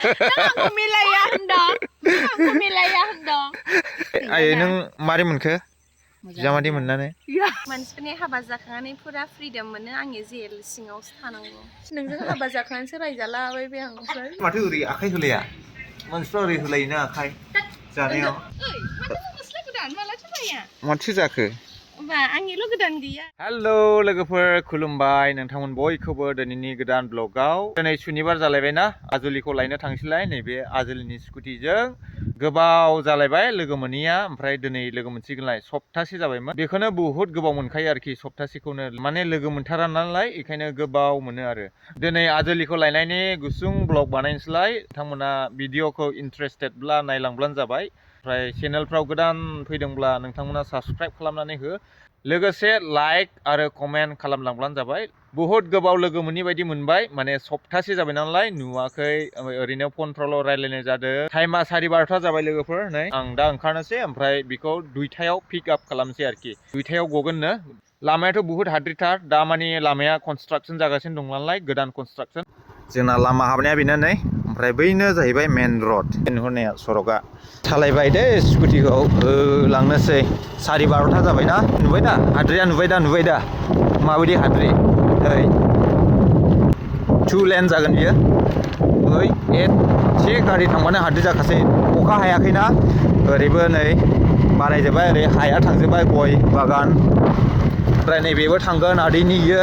Aku milaya hendong. Aku milaya hendong. Ayo neng mari मोनखो जामादि मोननानै Ya. मानसिफोरनि हाबा जाखांनानै फुरा फ्रिदम मोनो आंनि जेल सिङावसो थानांगौ नोंजों हाबा जाखांनानैसो रायजालाबायबाय आं ओमफ्राय माथो ओरै आखाइ होलाया मानसिफ्रा ओरै होलायोना आखाइ जानायाव ओइ माथो गस्ला गोदान मालाथो बाया माथो जाखो होमबा आंनिल' गोदान गैया हेलौ लोगोफोर खुलुमबाय नोंथांमोन बयखौबो दिनैनि गोदान ब्लगाव दिनै सुनिबार जालायबायना आजुलिखौ लायनो थांसैलाय नैबे आजुलिनि स्कुटिजों गोबाव जालायबाय लोगो मोनैया ओमफ्राय दिनै लोगो मोनसिगोनलाय सप्तासे जाबायमोन बेखौनो बुहुत गोबाव मोनखायो आरोखि सप्तासेखौनो माने लोगो मोनथारा नालाय बेखायनो गोबाव मोनो आरो दिनै आजुलिखौ लायनायनि गुसुं ब्लग बानायनोसैलाय नोंथांमोना भिडिअखौ इन्टारेस्टेडब्ला नायलांब्लानो जाबाय ओमफ्राय चेनेलफ्राव गोदान फैदोंब्ला नोंथांमोना साबस्क्राइब खालामनानै हो लोगोसे लाइक आरो कमेन्ट खालामलांब्लानो जाबाय बुहुत गोबाव लोगो मोननि बायदि मोनबाय माने सप्तासे जाबाय नालाय नुवाखै ओरैनो फनफ्रावल' रायलायनाय जादों टाइमा 12:30 जाबाय लोगोफोर नै आं दा ओंखारनोसै ओमफ्राय बेखौ 2टायाव पिक आप खालामसै आरोखि 2टायाव गगोननो लामायाथ' बुहुत हाद्रिथार दा माने लामाया कनस्ट्राक्सन जागासिनो दं नालाय गोदान कनस्ट्राक्सन जोंना लामा हाबनाया बेनो नै ओमफ्राय बैनो जाहैबाय मेन रड नुहुरनाया सरकआ सालायबाय दे स्कुटिखौ लांनोसै 12:30 जाबायना नुबाय दा हाद्रिया नुबाय दा माबायदि हाद्रि ओइ 2 लेन जागोन बियो ओइ एसे गारि थांबानो हाद्रि जाखासै अखा हायाखैना ओरैबो नै बारायजोब्बाय ओरै हाया थांजोब्बाय गय बागान ओमफ्राय नैबेबो थांगोन आदैनि इयो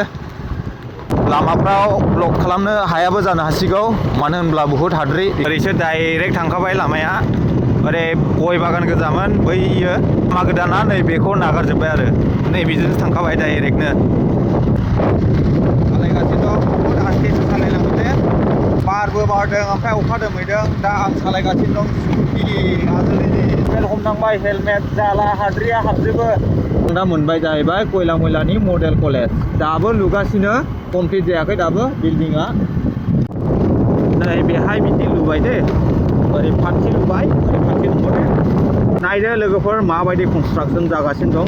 लामाफ्राव ब्लक खालामनो हायाबो जानो हासिगौ मानो होनब्ला बुहुत हाद्रि ओरैसो डाइरेक्ट थांखाबाय लामाया ओरै गय बागान गोजामोन बैयो लामा गोदाना नै बेखौ नागारजोब्बाय आरो नै बेजोंसो थांखाबाय डाइरेक्टनो सालायगासिनो दं बुहुत आस्तेसो सालायनांगौ दे बारबो बारदों ओमफ्राय अखा दोमैदों दा आं सालायगासिनो दं स्कुटि आजुलिनि हेलमेट हमनांबाय हेलमेट जाला हाद्रिया हाबजोबो दा मोनबाय जाहैबाय खयला मयलानि मडेल कलेज दाबो लुगासिनो कमप्लिट जायाखै दाबो बिल्डिंआ नै बेहाय बिदि लुबाय दे ओरै फारसे लुबाय ओरै फारसे लुबाय नायदो लोगोफोर माबायदि कनस्ट्राक्सन जागासिनो दं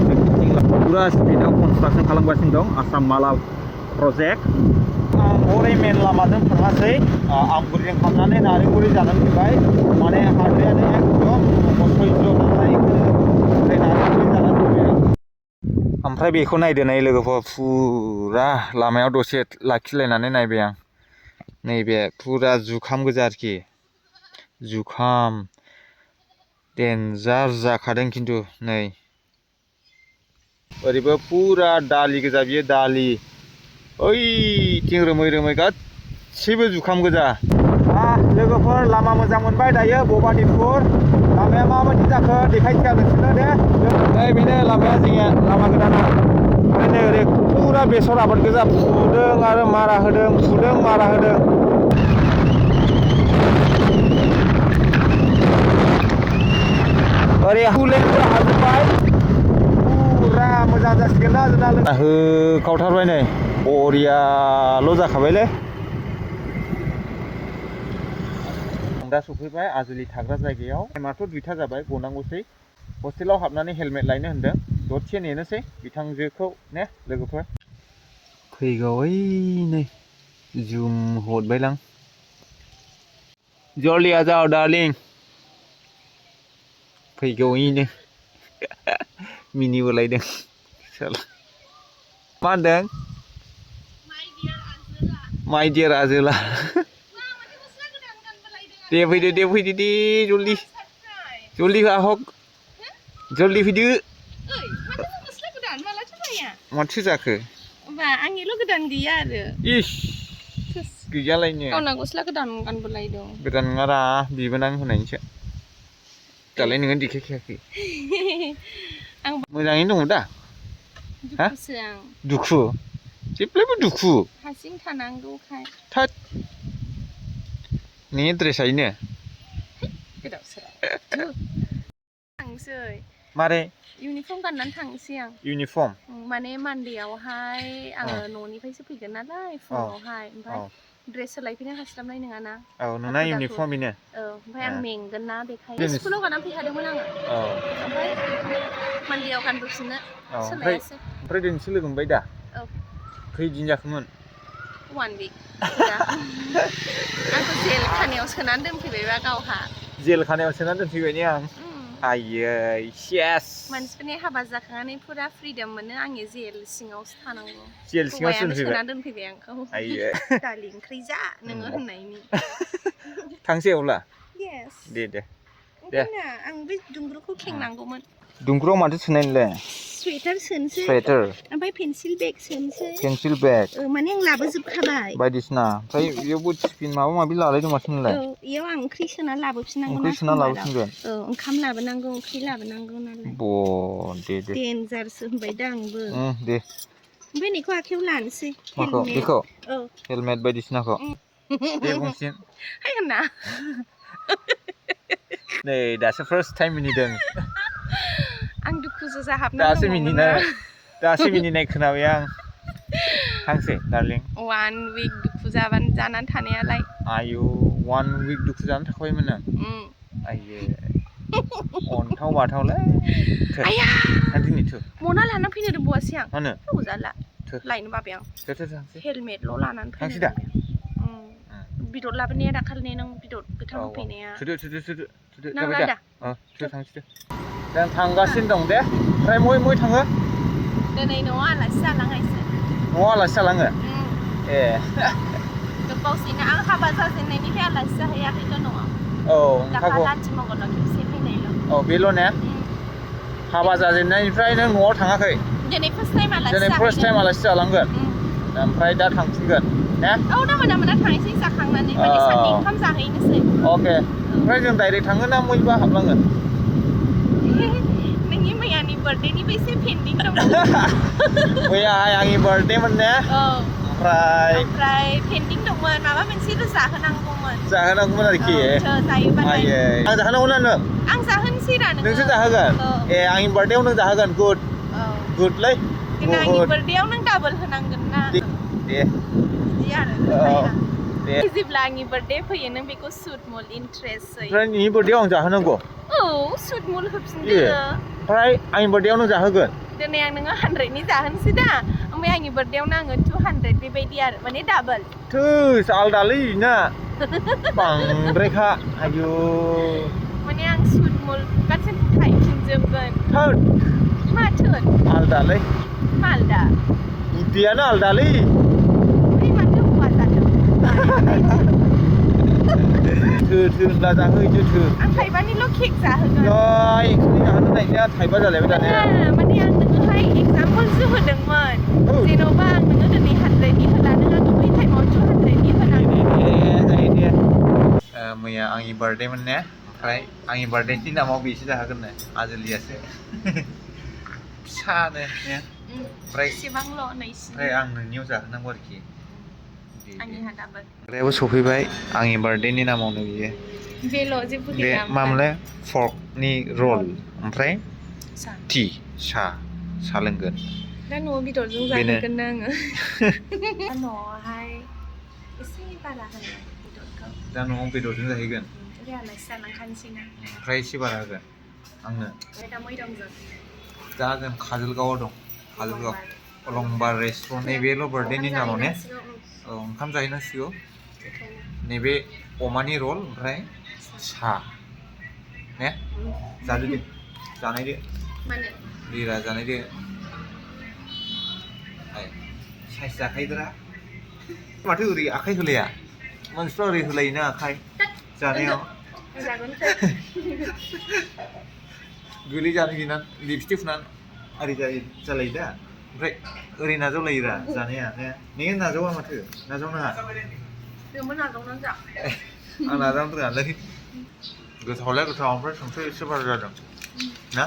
पुरा स्पिडआव कनस्ट्राक्सन खालामगासिनो दं आसाम माला प्रजेक्ट आं हरै मेन लामाजों थाङासै आमगुरिजों थांनानै नारेंगुरि जानानै फैबाय माने हाद्रियानो एकदम असह्य नालाय ओरै नारेंगुरि जानानै फैबाय आं ओमफ्राय बेखौ नायदो नै लोगोफोर फुरा लामायाव दसे लाखिलायनानै नायबाय आं नैबे फुरा जुखाम गोजा आरोखि जुखाम देन्जार जाखादों खिन्थु नै ओरैबो फुरा दालि गोजा बियो दालि ओइथिं रोमै गासैबो जुखाम गोजा लोगोफोर लामा मोजां मोनबाय दायो भबानिपुर लामाया माबायदि जाखो देखायसै आं नोंसोरनो दे नै बेनो लामाया जोंनिया लामा गोदाना ओरैनो ओरै फुरा बेसर आबाद गोजा फुदों आरो मारा होदों ओरै हुलेनफोर हाजोब्बाय फुरा मोजां जासिगोन ना जोंना होखावथारबाय नै बरियाल' जाखाबायलै आं दा सफैबाय आजुलि थाग्रा जायगायाव टाइमाथ' 2टा जाबाय गनांगौसै हस्टेलाव हाबनानै हेलमेट लायनो होनदों दसे नेनोसै बिथांजोखौ ने लोगोफोर फैगौ ओइ नै जुम हरबायलां जल्दि आ जाओ डार्लिंग फैगौयैनो मिनिबोलायदों मा होनदों माइ डियार आजोला दे फैदो दे जल्दि आहक जल्दि फैदो माथो जाखो होमबा आंनिल' गोदान गैया आरो इस गैयालायनो गावना गस्ला गोदान गानबोलायदों गोदान नङारा बिबोनां होनायनिसो दालाय नोङो देखायखायाखै आं मोजाङैनो दङ दा दुखुसो आं दुखु जेब्लायबो दुखु हारसिं थानांगौखाय थोद नोंनि ड्रेसआनो गोदाव सोराव थांसै मारै इउनिफर्म गाननानै थांसै आं इउनिफर्म माने मानडेआवहाय आङो न'निफ्रायसो फैगोन नालाय फुङावहाय ओमफ्राय ड्रेस सोलायफैनो हास्लाबनाय नङाना औ नोंना इउनिफर्म बेनो औ ओमफ्राय आं मेंगोन ना बेखायनो स्कुलाव गाननानै फैखादोंमोन आङो ओमफ्राय मानडेआव गानबोफिननो सोलायासै ओमफ्राय दिनैसो लोगो मोनबाय दा औ खैदिन जाखोमोन 1 week आंखौ जेल खानायाव सोनानै दोनफैबायबा गावहा जेल खानायाव सोनानै दोनफैबाय ने आं आयै सेस मानसिफोरनि हाबा जाखांनानै फुरा फ्रिदम मोनो आंनि जेल सिङावसो थानांगौ जेल सिङाव सोनानै दोनफैबाय आंखौ आयै दालि ओंख्रि जा नोङो होननायनि थांसै अब्ला yes दे आं बे दुंग्रुखौ खेंनांगौमोन दुंग्रुआव माथो सोनाय नोंलाय स्वेटार सोनोसै स्वेटार ओमफ्राय पेन्सिल बेग सोनोसै पेन्सिल बेग माने आं लाबोजोबखाबाय बायदिसिना ओमफ्राय बेयावबो टिफिन माबा माबि लालायदों माथो नोंलाय इयाव आं ओंख्रि सोना लाबोफिननांगौ ओंख्रि सोना लाबोफिनगोन ओंखाम लाबोनांगौ ओंख्रि लाबोनांगौ नालाय दे डेन्जारसो होनबाय दा आंबो दे ओमफ्राय बेखौ आखायाव लानोसै माखौ बेखौ हेलमेट बायदिसिनाखौ दे बुंसिन हाय होनना नै दासो फार्स्ट टाइम मिनिदों आं दुखुसो जाहाबनानै दासो मिनिनाय खोनाबाय आं थांसै डार्लिं 1 week दुखु जानानै थानायालाय आयु 1 week दुखु जानानै थाखाबायमोन नों आयै अन्थाव बाथावलै आया थांदिनि मना लाना फैनो रोंबावासै आं मानो जाला लायनो बाबाय आं हेलमेटल' लानानै थांसै दा बिदर लाबोनाया दाखालि नों बिदर गोथां होफैनाया थुदो जाबाय दा थांसै जों थांगासिनो दं दे ओमफ्राय मय थाङो दिनै न'आव आलासि जालांनायसो न'आव आलासि जालाङो ए गोबावसैना आं हाबा जाजेननायनिफ्राय आलासि जाहैयाखैथ' न'आव नंखागौ लाथिमंगलाव खेबसे फैनायल' बेल' ने हाबा जाजेननायनिफ्राय नों न'आव थाङाखै दिनै फार्स्ट टाइम आलासि जालांगोन ओमफ्राय दा थांफिनगोन ने दा मोना थांसै जाखांनानै माने साननि ओंखाम जाहैनोसै अके ओमफ्राय जों डाइरेक्ट थाङो ना मैबा हाबलाङो नोंनि मैयानि बार्थडेनिबो एसे पेन्डिं दङ मैयाहाय आंनि बार्थडेमोन ने ओमफ्राय पेन्डिं दंमोन माबा मोनसेल' जाहोनांगौमोन आरोखि जायोबालाय आं जाहोनांगौ ना नों आं जाहोनोसै रा नोंसो जाहोगोन आंनि बार्थडेआव नों जाहोगोन गुडलै आंनि बार्थडेआव नों डाबल होनांगोन ना दे बिदि आरो दे जेब्ला आंनि बार्थडे फैयो नों बेखौ सुट मुल इन्ट्रेस्ट ओमफ्राय नोंनि बार्थडेआव आं जाहोनांगौ सुट मुल होफिनदो ओमफ्राय आंनि बार्थडेआव नों जाहोगोन दिनै आं नोङो 100नि जाहोनोसै दा ओमफ्राय आंनि बार्थडेआवनो आङो 200 बेबायदि आरो माने डाबल आलदालै ना बांद्रायखा आयु माने आं सुट मुल गासैबो थायफिनजोबगोन माथो आलदालै आलदा बुद्धियानो आलदालै माथो हौवा जादों होनब्ला जाहोहैदो आं थाइबानिल' केक जाहोगोन एक्सुलि जाहोनो नायनाया थाइबा जालायबाय दानिया माने आं नोङोहाय एगजामपोलसो होदोंमोन जेन'बा आं नोङो दिनै 100नि होला नों आंनो बै टाइमाव 200नि होनांगोन मैया आंनि बार्थडेमोन ने ओमफ्राय आंनि बार्थडेनि नामाव बेसो जाहोगोननो आजोलियासो फिसानो ने ओमफ्राय आं नोंनियाव जाहोनांगौ आरोखि ओमफ्रायबो सफैबाय आंनि बार्थडेनि नामावनो बियो बे मामोनलाय फर्कनि रल ओमफ्राय टि साहा लोंगोन दा न'आव बेदरजों जाहोगोन ना आङो न'आवहाय एसे बारा होनो बेदरखौ दा न'आव बेदरजों जाहैगोन आलासि जालांखानोसै ना ओमफ्राय एसे बारा होगोन आंनो दा मैदमजों दा जों काजलगावआव दं काजलगाव अलंबार रेस्टुरेन्ट नैबेल' बार्थडेनि नामाव ने ओंखाम जाहैनांसिगौ नैबे अमानि रल ओमफ्राय सा ने जादो दे जानायदो लिरा जानायदो साइज जाखायोद्रा माथो ओरै आखाइ होलाया मानसिफ्रा ओरै होलायोना आखाइ जानायाव गोलै जानो गिना लिपस्टिक फुनानै ओरै जालायो दा ओमफ्राय ओरै नाजावलायोरा जानाया नोङो नाजावा माथो नाजावनाङा आं नाजावनो रोङालै गोथावलाय गोथाव ओमफ्राय संख्रि एसे बारा जादों ना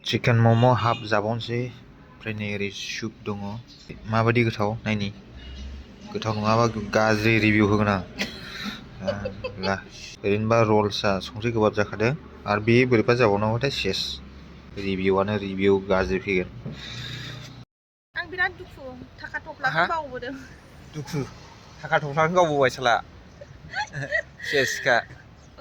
चिकेन मम' हाफ जाबावनोसै ओमफ्राय नै ओरै सुप दङ माबायदि गोथाव नायनि गोथाव नङाबा गाज्रि रिभिउ होगोन आं ओरैनोबा रल्सआ संख्रि गोबाब जाखादों आरो बे बोरैबा जाबावनांगौथाय सेस रिभिउ गाज्रि फैगोन आं बिराद दुखु थाखा थफ्लाखौ बावबोदों थाखा थफ्लाखौ गावबोबाय साला सेसखा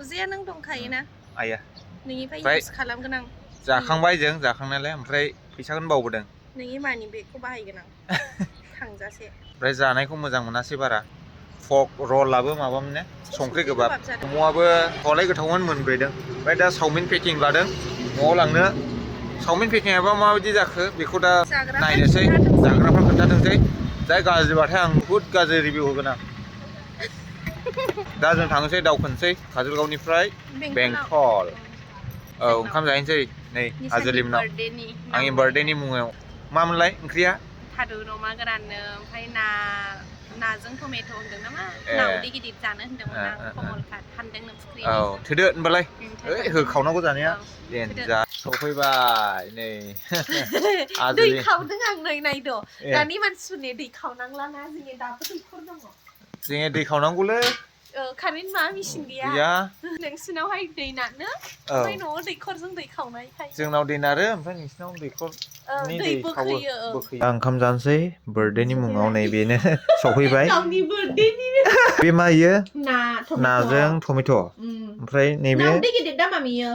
अजेया नों दंखायोना आया नोंनिफ्राय इउज खालामगोन आं जाखांबाय जों जाखांनायालाय ओमफ्राय फैसाखौनो बावबोदों नोंनि मानि बेगखौ बाहायगोन आं थांजासे ओमफ्राय जानायखौ मोजां मोनासै बारा फक रलाबो माबामोन ने संख्रि गोबाब मम'आबो हलाय गोथावमोन मोनब्रैदों ओमफ्राय दा चावमिन पेकिं लादों न'आव लांनो चावमिन पेकिंआबा माबायदि जाखो बेखौ दा नायनोसै जाग्राफ्रा खोन्थाथोंसै जाय गाज्रिबाथाय आं बुहुद गाज्रि रिभिउ होगोन आं दा जों थांनोसै दावखोनोसै काजलगावनिफ्राय बेंटल औ ओंखाम जाहैनोसै नै आजोलि मोनाव आंनि बार्थडेनि मुङाव मामोनलाय ओंख्रिया थारुन अमा गोराननो ओमफ्राय नाजों टमेट' होनदों नामा ना उदै गिदिर जानो होनदोंमोन आं कमल काट हानदोंनो फुख्रिनि औ थोदो होनबालाय ओइ होखावनांगौ जानाया देनजार सफैबाय नै दै खावदों आं नै नायद' दानि मानसिफोरनि दै खावनांलाना जोंनि दाबो दैखर दङ जोङो दै खावनांगौलै कारेन्ट मा मेचिन गैया नोंसिनावहाय दै नारनो ओमफ्राय न'आव दैखरजों दै खावनायखाय जोंनाव दै नारो ओमफ्राय नोंसिनाव दैखरनि दै खावो आं ओंखाम जानोसै बार्थडेनि मुङाव नै बेनो सफैबाय गावनि बार्थडेनि बे मा इयो नाजों टमेट' ओमफ्राय नैबे ना उदै गिदिर दा मामियो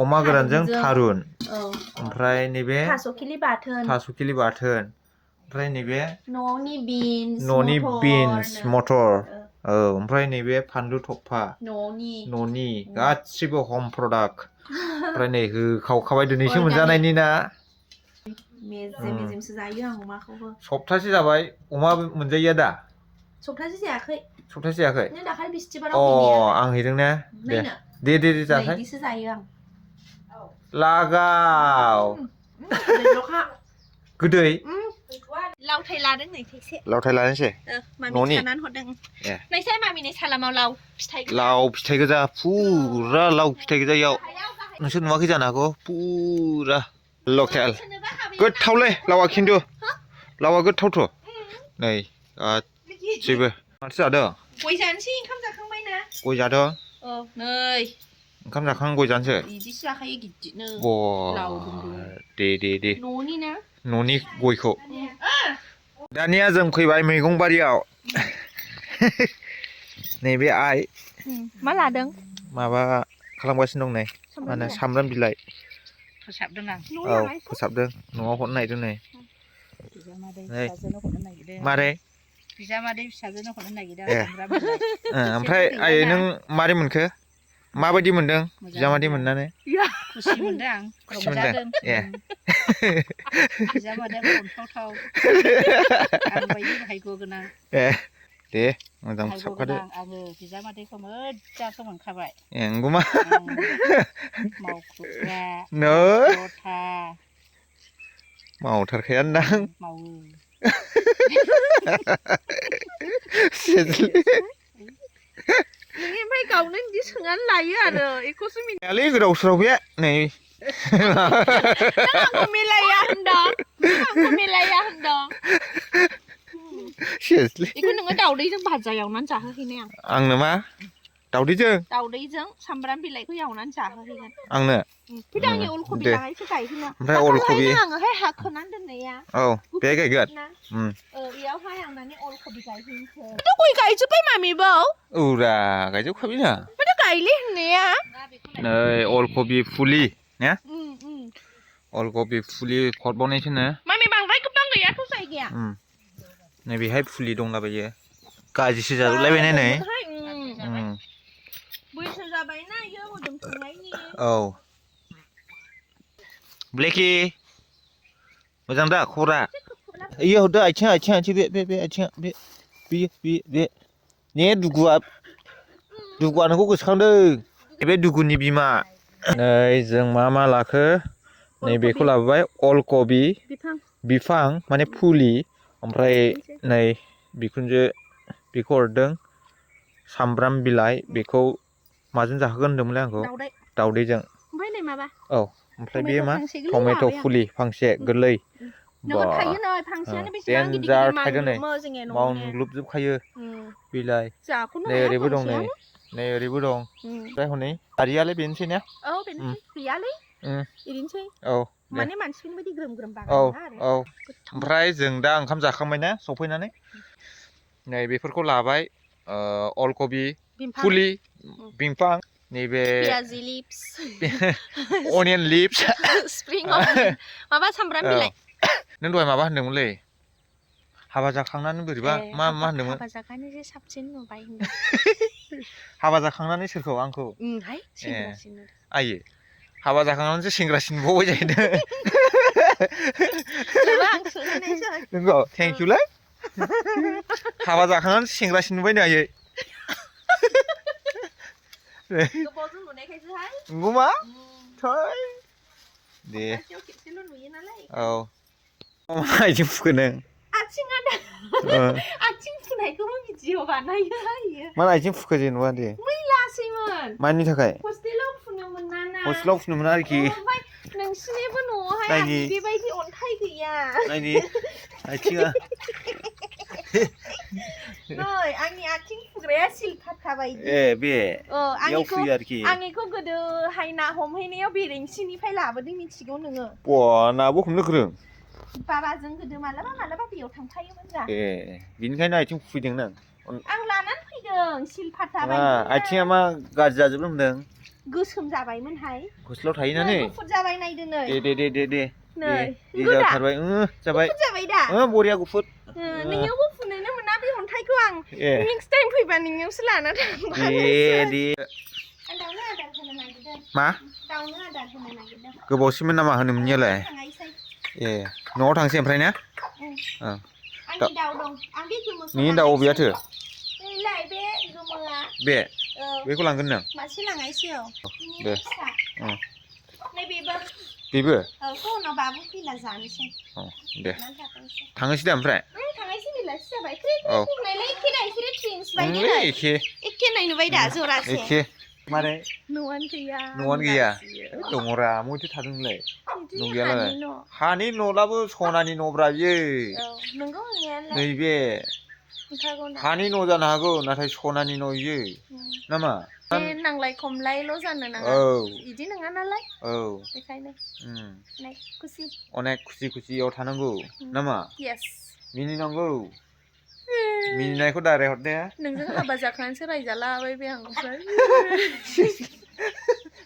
अमा गोरानजों थारुन ओमफ्राय नैबे थास' खिलि बाथोन ओमफ्राय नैबे न'नि बिन्स मटर औ ओमफ्राय नैबे फानलु थफा न'नि गासिबो हम प्रडाक्ट ओमफ्राय नै होखावखाबाय दिनैसो मोनजानायनि ना मेजेमसो जायो आं अमाखौबो सप्तासे जाबाय अमा मोनजायैया दा सप्तासे जायाखै नों दाखालि बिस्थिबाराव आं हैदों ने दे जासाय बिदिसो जायो आं लागाव गोदै लावथाय लादों नै थाइसे लावथाय लानोसै मामि खानानै हरदों नायसाय मामिनि सालामाव लाव फिथाइ गोजा फुरा लाव फिथाइ गोजा इयाव नोंसोर नुवाखै जानो हागौ फुरा लकेल गोथावलै लावा खिन्थु लावा गोथावथ' नै गासिबो माथो जादों गय जानोसै ओंखाम जाखांबाय ना गय जादों नै ओंखाम जाखां गय जानोसै बिदिसो जाखायो गिदिरनो दे न'नि ना न'नि गयखौ दानिया जों फैबाय मैगं बारियाव नैबे आइ मा लादों माबा खालामगासिनो दं नै मा होनो सामब्राम बिलाइ फोसाबदों आं फोसाबदों न'आव हरनो नागिरदों नै मारै बिजामादै फिसाजोनो हरनो नागिरदों ओमफ्राय आइ नों मारै मोनखो माबायदि मोनदों बिजामादै मोननानै खुसि मोनदों आं रंजादों बिजामादैयाबो अनथावथाव आंबायदि भाग्य गोनां दे मोजां फोसाबखादो आङो बिजामादैखौ मोजांसो मोनखाबाय नंगौमा मावखुग्रा मावथारखाया दां मावो ओमफ्राय गावनो बिदि सोंनानै लायो आरो बेखौसो मिथियालै गोदाव सोराव बे नै आंखौ मिलाया होनदों बेखौ नोङो दावदैजों भाजा एवनानै जाहोहैनाय आंनो मा दावदैजों सामब्राम बिलाइखौ एवनानै जाहोहैगोन आंनो फैदो आंनि अलकबि लागायसो गायहैनो ओमफ्राय अलकबि आङोहाय हा खोनानै दोननाया औ बे गायगोन बेयावहाय आं दानि अलकबि गायहैनोसै गय गायजोब्बाय मामिबो औरा गायजोबखाबाय ना माथो गायले होननाया नै अलकबि फुलि ने अलकबि फुलि हरबावनायसोनो मामि बांद्राय गोबां गैयाथ' जायगाया नैबेहाय फुलि दंलाबायो गाज्रिसो जाजोबलायबाय नै बैसो जाबायना इयो मोदोम खुंनायनि औ ब्लेकि मोजां दा खबरा इयो हरदो आथिं बे आथिङा बे ने दुगुआ नोंखौ गोसोखांदों बे दुगुनि बिमा नै जों मा लाखो नै बेखौ लाबोबाय अलकबि बिफां माने फुलि ओमफ्राय नै बिखुनजो बेखौ हरदों सामब्राम बिलाइ बेखौ माजों जाहोगोन होनदोंमोनलै आंखौ दावदैजों औ ओमफ्राय बेयो मा टमेट' फुलि फांसे गोरलै देन्जार थायदों नै मावग्लुबजोबखायो बिलाइ नै ओरैबो दं नै ओरैबो दं ओमफ्राय हनै बारियालाय बेनोसै ने गैयालै बिदिनोसै औ माने मानसिफोरनि बायदि ग्रोम ग्रोम औ ओमफ्राय जों दा ओंखाम जाखांबाय ना सफैनानै नै बेफोरखौ लाबाय अलकबि फुलि बिफां नैबे अनियन लिभ्स स्प्रिं अनियन माबा सामब्राम बिलाइ नों दहाय माबा होनदोंमोनलै हाबा जाखांनानै बोरैबा मा होनदोंमोन हाबा जाखांनानैसो साबसिन नुबाय होनदों हाबा जाखांनानै सोरखौ आंखौ हाय सेंग्रासिन नुदों आइयो हाबा जाखांनानैसो सेंग्रासिन नुबावबाय जाहैदों आं सोलायनायसै नंगौ थेंक इउलै हाबा जाखांनानै सेंग्रासिन नुबाय नो आइयै गोबावजों नुनायखायसोहाय नंगौमा थै दे सासेयाव खेबसेल' नुयो नालाय औ मा आइथिं फुखो नों आथिङा दा आथिं फुनायखौबो भिडिअ बानायो हायो मानो आइथिं फुखो जेनेबा दे मैलासैमोन मानि थाखाय हस्टेलाव फुनो मोना ना हस्टेलाव फुनो मोना आरोखि ओमफ्राय नोंसिनिबो न'आवहाय नायनि बेबायदि अन्थाइ गैया नायनि आइथिङा नै आंनि आथिं फुग्राया सिलपाता बायदि ए बे बेयाव फुयो आरोखि आं बेखौ गोदोहाय ना हमहैनायाव बेरेंसिनिफ्राय लाबोदों मिथिगौ नोङो नाबो हमनो गोरों बाबाजों गोदो मालाबा मालाबा दैयाव थांफायोमोन दा ए बिनिखायनो आइथिं फुफैदों नों आं लानानै फैदों सिलपाता बायदि आइथिङा मा गाज्रि जाजोबनो हमदों गोसोम जाबायमोनहाय हस्टेलाव थायोना नै गुफुर जाबाय नायदो नै दे नै जाथारबाय जाबाय गुफुर जाबाय दा बरिया गुफुर नोंनियावबो फुनोनो मोना बे अन्थाइखौ आं नेक्स्ट टाइम फैबा नोंनियावसो लाना थांबा दे आं दाउनो आदार होनो नागिरदों मा दाउनो आदार होनो नागिरदों गोबावसिमोन नामा होनो मोननियालाय थांनायसै ए न'आव थांसै ओमफ्राय ना आंनि दाउ दं आं बे गोमोखौ नोंनि दाउ अबेयाथो नैलाय बे गोमोआ बे बेखौ लांगोन नों मासे लांनायसै दे नै बेबो बेबो उनाव बाबु फैला जानोसै दे थांनोसै दा ओमफ्राय थांनायसै बेलासि जाबाय औ नायलाय एखे दा इसोरो ट्विन्स बायदि एखे नाय नुबाय दा जरासे एखे मारै न'आनो गैया दङरा मथे थादों नोंलाय न' गैयालाय हानि न'लाबो सनानि न'ब्रा बियो नंगौ नैबे हानि न' जानो हागौ नाथाय सनानि न' बियो नामा नांलाय खमलायल' जानो नाङा बिदि नङा नालाय बेखायनो अनेक खुसि खुसियाव थानांगौ नामा मिनिनांगौ मिनिनायखौ दाराय हरदे नोंजों हाबा जाखानानैसो रायजालाबाय बे आं ओमफ्राय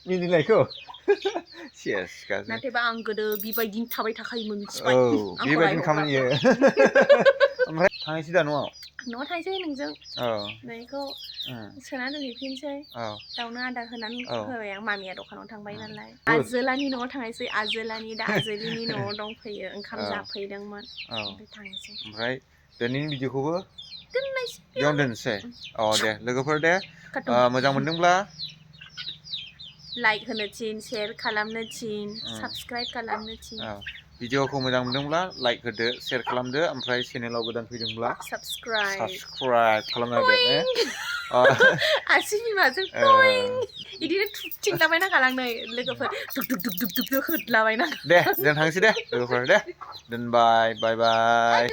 मिनिनायखौ नाथायबा आं गोदो बेबायदिनो थाबाय थाखायोमोन मिथिबाय बेबायदिनो खामानि ओमफ्राय थांनोसै दा न'आव थांसै नोंजों नैखौ सोना दोनहैफिनसै दाउनो आदार होनानै होबाय आं मामिया दखानाव थांबाय नालाय आजोलानि न'आव थांनोसै आजोलानि दा आजोलिनि न'आव दंफैयो ओंखाम जाफैदोंमोन ओमफ्राय थांसै ओमफ्राय दिनैनि भिडिअखौबो दोननायसै बेयावनो दोनसै दे लोगोफोर दे मोजां मोनदोंब्ला लाइक होनो थिन शेयार खालामनो थिन साबस्क्राइब खालामनो थिन भिडिअखौ मोजां मोनदोंब्ला लाइक होदो शेयार खालामदो ओमफ्राय चेनेलाव गोदान फैदोंब्ला साबस्क्राइब खालामना होदो आसि बिमाजों बिदिनो थुथिंलाबायना गालांनो लोगोफोर दुब दुब दुब दुब दुब होदलाबायना दे जों थांसै दे लोगोफोर दे दोनबाय बाय बाय